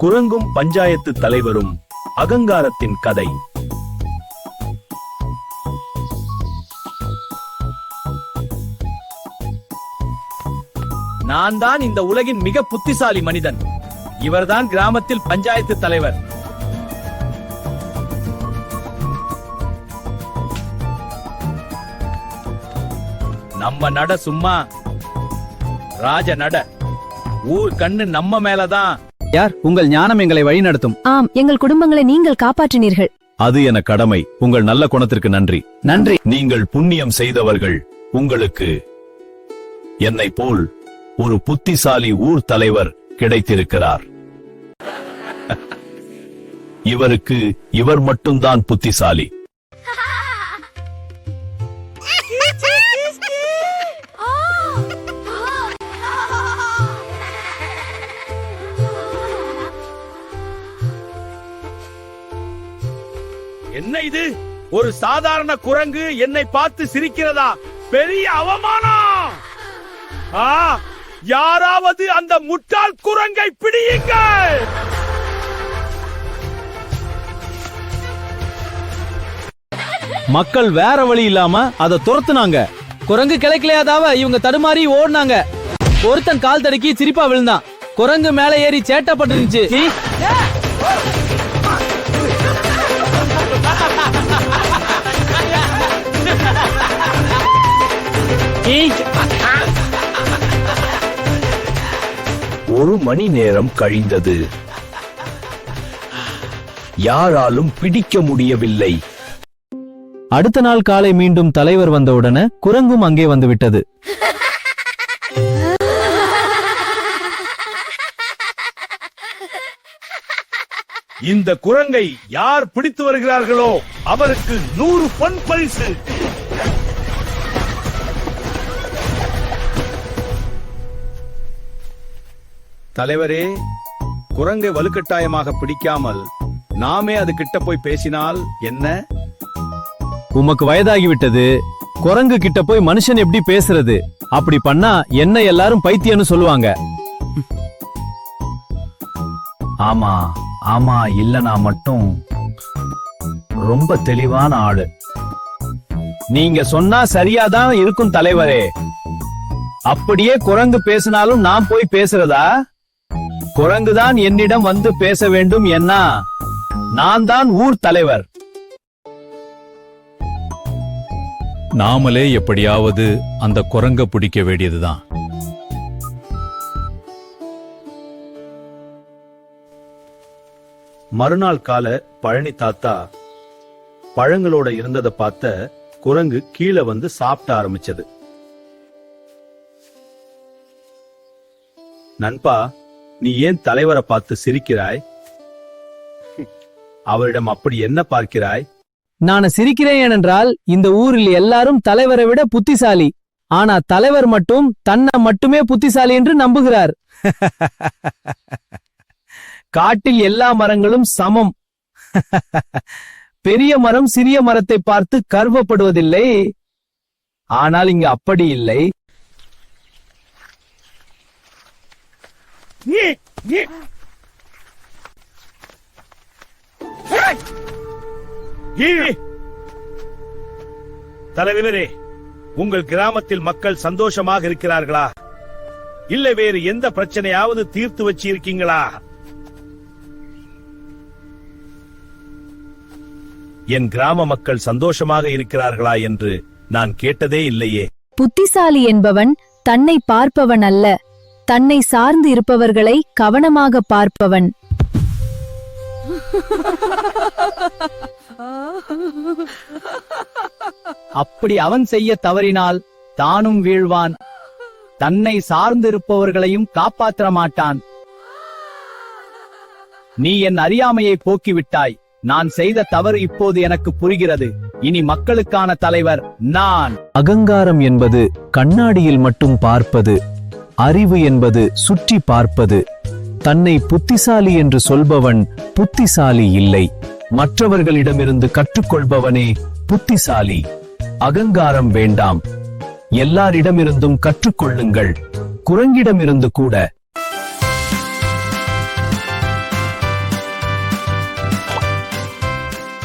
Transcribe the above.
குரங்கும் பஞ்சாயத்து தலைவரும் அகங்காரத்தின் கதை. நான் தான் இந்த உலகின் மிக புத்திசாலி மனிதன். இவர்தான் கிராமத்தில் பஞ்சாயத்து தலைவர். நம்ம நட சும்மா, ராஜ நட. ஊர் கண்ணு நம்ம மேலதான். யார் உங்கள் ஞானம் எங்களை வழிநடத்தும். ஆம், எங்கள் குடும்பங்களை நீங்கள் காப்பாற்றினீர்கள். அது என கடமை. உங்கள் நல்ல குணத்திற்கு நன்றி. நன்றி. நீங்கள் புண்ணியம் செய்தவர்கள். உங்களுக்கு என்னை போல் ஒரு புத்திசாலி ஊர் தலைவர் கிடைத்திருக்கிறார். இவருக்கு இவர் மட்டும்தான் புத்திசாலி. என்ன இது? ஒரு சாதாரண குரங்கு என்னை பார்த்து சிரிக்கிறதா? பெரிய அவமானம்! யாராவது அந்த முட்டாள் குரங்கை பிடியுங்கள். மக்கள் வேற வழி இல்லாம அதை துரத்துனாங்க. குரங்கு கிளைக்கலையாதாவ இவங்க தடுமாறி ஓடுனாங்க. ஒருத்தன் கால் தடுக்கி சிரிப்பா விழுந்தான். குரங்கு மேல ஏறி சேட்டப்பட்டுருந்துச்சு. ஒரு மணி நேரம் கழிந்தது. யாராலும் பிடிக்க முடியவில்லை. அடுத்த நாள் காலை மீண்டும் தலைவர் வந்தவுடனே குரங்கும் அங்கே வந்து விட்டது. இந்த குரங்கை யார் பிடித்து வருகிறார்களோ அவருக்கு 100 பொன் பரிசு. தலைவரே, குரங்கை வலுக்கட்டாயமாக பிடிக்காமல் நாமே அது கிட்ட போய் பேசினால் என்ன? உமக்கு வயதாகிவிட்டது. குரங்கு கிட்ட போய் மனுஷன் எப்படி பேசுறது? அப்படி பண்ணா என்ன எல்லாரும் பைத்தியம்னு சொல்லுவாங்க. ஆமா ஆமா, இல்லனா மட்டும் ரொம்ப தெளிவான ஆளு. நீங்க சொன்னா சரியாதான் இருக்கும் தலைவரே. அப்படியே குரங்கு பேசினாலும் நான் போய் பேசுறதா? குரங்குதான் என்னிடம் வந்து பேச வேண்டும். என்ன? நான் தான் ஊர் தலைவர். நாமளே எப்படியாவது அந்த குரங்க பிடிக்க வேண்டியதுதான். மறுநாள் கால பழனி தாத்தா பழங்களோட இருந்ததை பார்த்த குரங்கு கீழே வந்து சாப்பிட ஆரம்பிச்சது. நண்பா, நீ ஏன் தலைவரை பார்த்து சிரிக்கிறாய்? அவரிடம் அப்படி என்ன பார்க்கிறாய்? நான் சிரிக்கிறேன் ஏனென்றால் இந்த ஊரில் எல்லாரும் தலைவரை விட புத்திசாலி. ஆனா தலைவர் மட்டும் தன்னை மட்டுமே புத்திசாலி என்று நம்புகிறார். காட்டில் எல்லா மரங்களும் சமம். பெரிய மரம் சிறிய மரத்தை பார்த்து கர்வப்படுவதில்லை. ஆனால் இங்கு அப்படி இல்லை. தலைவரே, உங்கள் கிராமத்தில் மக்கள் சந்தோஷமாக இருக்கிறார்களா? இல்லை வேறு எந்த பிரச்சனையாவது தீர்த்து வச்சு இருக்கீங்களா? என் கிராம மக்கள் சந்தோஷமாக இருக்கிறார்களா என்று நான் கேட்டதே இல்லையே. புத்திசாலி என்பவன் தன்னை பார்ப்பவன் அல்ல, தன்னை சார்ந்து இருப்பவர்களை கவனமாக பார்ப்பவன். அப்படி அவன் செய்ய தவறினால் தானும் வீழ்வான். தன்னை சார்ந்திருப்பவர்களையும் காப்பாற்ற மாட்டான். நீ என் அறியாமையை போக்கிவிட்டாய். நான் செய்த தவறு இப்போது எனக்கு புரிகிறது. இனி மக்களுக்கான தலைவர் நான். அகங்காரம் என்பது கண்ணாடியில் மட்டும் பார்ப்பது. அறிவு என்பது சுற்றி பார்ப்பது. தன்னை புத்திசாலி என்று சொல்பவன் புத்திசாலி இல்லை. மற்றவர்களிடமிருந்து கற்றுக்கொள்பவனே புத்திசாலி. அகங்காரம் வேண்டாம். எல்லாரிடமிருந்தும் கற்றுக்கொள்ளுங்கள். குரங்கிடமிருந்து கூட.